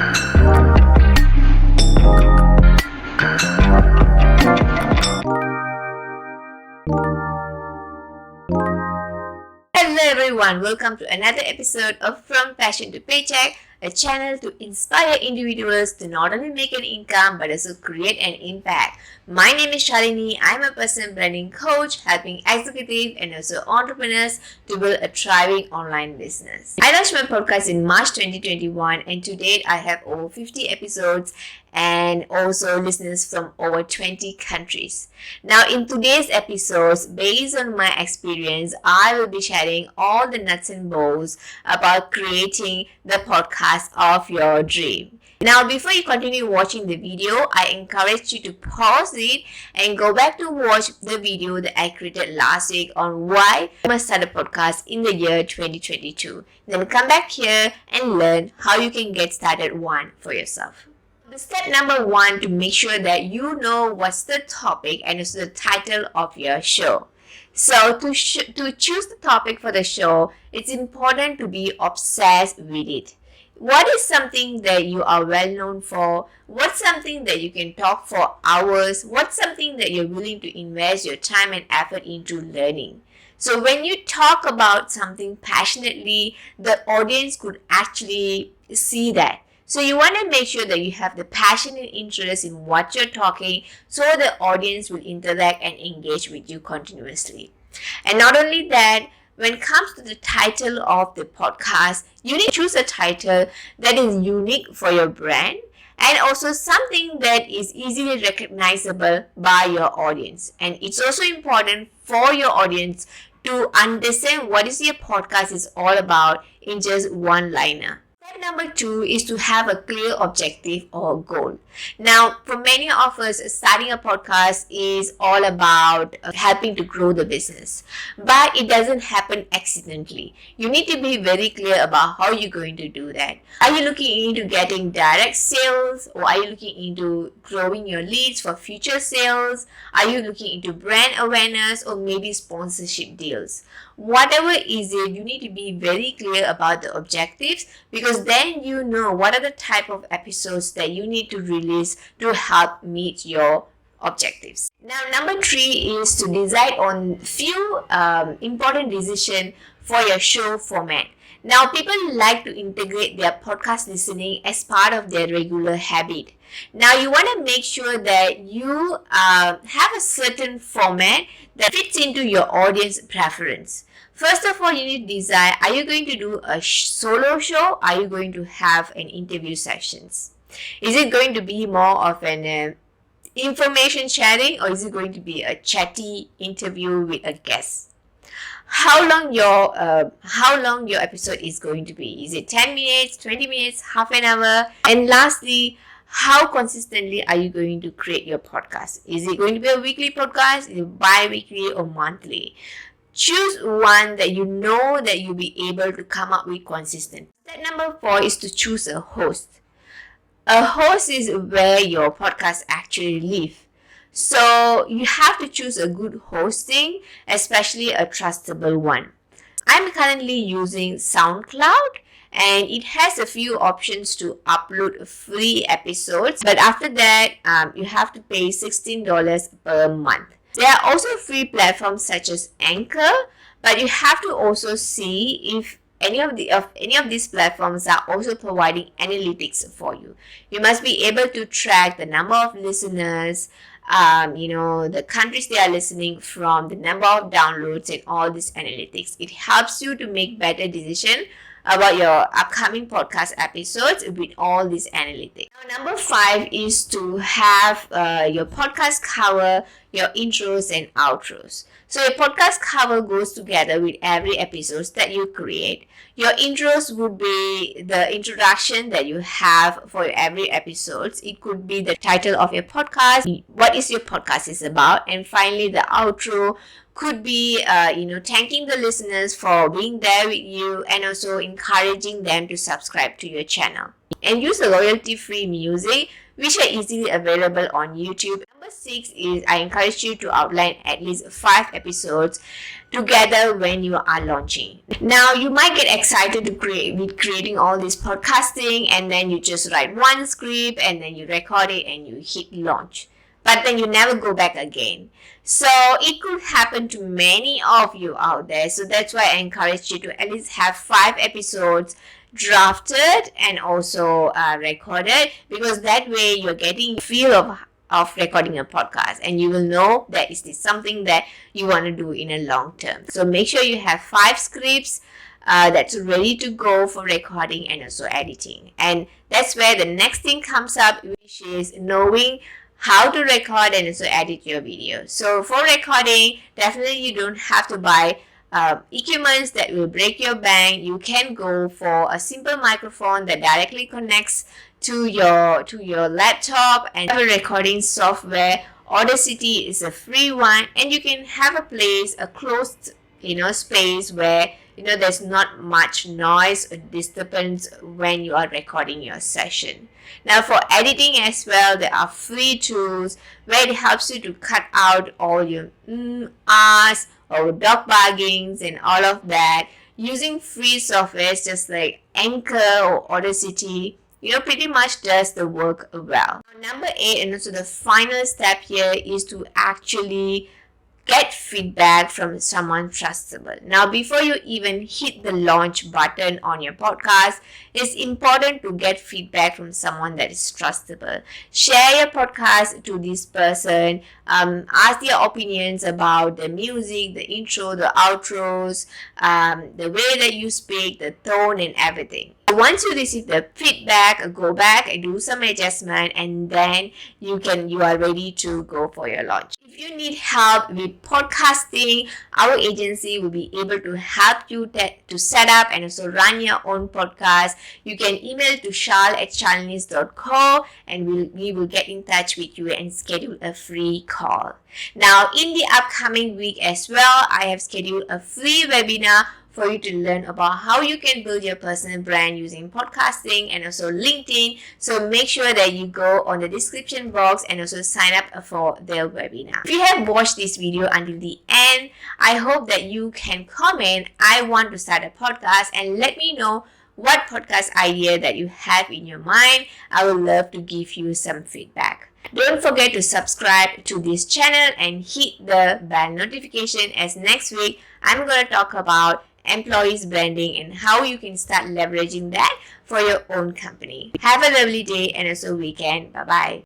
Hello everyone, welcome to another episode of From Passion to Paycheck, a channel to inspire individuals to not only make an income but also create an impact. My name is Shalini. I'm a personal branding coach helping executives and also entrepreneurs to build a thriving online business. I launched my podcast in March 2021 and to date I have over 50 episodes and also listeners from over 20 countries. Now in today's episodes, based on my experience, I will be sharing all the nuts and bolts about creating the podcast of your dream. Now before you continue watching the video, I encourage you to pause it and go back to watch the video that I created last week on why you must start a podcast in the year 2022. Then come back here and learn how you can get started one for yourself. The step number one to make sure that you know what's the topic and also the title of your show. So to choose the topic for the show, it's important to be obsessed with it. What is something that you are well known for? What's something that you can talk for hours? What's something that you're willing to invest your time and effort into learning? So when you talk about something passionately, the audience could actually see that. So you want to make sure that you have the passion and interest in what you're talking so the audience will interact and engage with you continuously. And not only that, when it comes to the title of the podcast, you need to choose a title that is unique for your brand and also something that is easily recognizable by your audience. And it's also important for your audience to understand what is your podcast is all about in just one liner. Step number two is to have a clear objective or goal. Now, for many of us, starting a podcast is all about helping to grow the business. But it doesn't happen accidentally. You need to be very clear about how you're going to do that. Are you looking into getting direct sales, or are you looking into growing your leads for future sales? Are you looking into brand awareness or maybe sponsorship deals? Whatever is it, you need to be very clear about the objectives because then you know what are the type of episodes that you need to release to help meet your objectives. Now, number three is to decide on few important decisions for your show format. Now, people like to integrate their podcast listening as part of their regular habit. Now, you want to make sure that you have a certain format that fits into your audience preference. First of all, you need to decide, are you going to do a solo show? Are you going to have an interview sessions? Is it going to be more of an information sharing or is it going to be a chatty interview with a guest? How long your episode is going to be? Is it 10 minutes, 20 minutes, half an hour? And lastly, how consistently are you going to create your podcast? Is it going to be a weekly podcast? Is it bi-weekly or monthly? Choose one that you know that you'll be able to come up with consistent. Step number 4 is to choose a host. A host is where your podcast actually live. So you have to choose a good hosting, especially a trustable one. I'm currently using SoundCloud and it has a few options to upload free episodes. But after that, you have to pay $16 per month. There are also free platforms such as Anchor, but you have to also see if any of these platforms are also providing analytics for you. You must be able to track the number of listeners, the countries they are listening from, the number of downloads and all these analytics. It helps you to make better decisions about your upcoming podcast episodes with all these analytics. Now, number 5 is to have your podcast cover your intros and outros. So your podcast cover goes together with every episode that you create. Your intros would be the introduction that you have for every episode. It could be the title of your podcast, what is your podcast is about, and finally the outro could be thanking the listeners for being there with you and also encouraging them to subscribe to your channel. and use the royalty-free music which are easily available on YouTube. Number 6 is I encourage you to outline at least 5 episodes together when you are launching. Now you might get excited to creating all this podcasting, and then you just write one script and then you record it and you hit launch. But then you never go back again. So it could happen to many of you out there. So that's why I encourage you to at least have 5 episodes drafted and also recorded, because that way you're getting feel of recording a podcast, and you will know that is this something that you want to do in a long term. So make sure you have 5 scripts that's ready to go for recording and also editing. And that's where the next thing comes up, which is knowing how to record and also edit your video. So for recording, definitely you don't have to buy equipments that will break your bank. You can go for a simple microphone that directly connects to your laptop, and have a recording software. Audacity is a free one, and you can have a closed space where there's not much noise or disturbance when you are recording your session. Now for editing as well, there are free tools where it helps you to cut out all your ahs or dog barkings and all of that using free softwares just like Anchor or Audacity. Pretty much does the work well. Number 8, and also the final step here, is to actually get feedback from someone trustable. Now, before you even hit the launch button on your podcast, it's important to get feedback from someone that is trustable. Share your podcast to this person. Ask their opinions about the music, the intro, the outros, the way that you speak, the tone, and everything. Once you receive the feedback, go back and do some adjustment, and then you are ready to go for your launch. If you need help with podcasting, our agency will be able to help you to set up and also run your own podcast. You can email to shal@shalini's.co, and we will get in touch with you and schedule a free call. Now, in the upcoming week as well, I have scheduled a free webinar for you to learn about how you can build your personal brand using podcasting and also LinkedIn. So make sure that you go on the description box and also sign up for the webinar. If you have watched this video until the end, I hope that you can comment, I want to start a podcast, and let me know what podcast idea that you have in your mind. I would love to give you some feedback. Don't forget to subscribe to this channel and hit the bell notification, as next week I'm going to talk about employees branding and how you can start leveraging that for your own company. Have a lovely day and also weekend. Bye bye.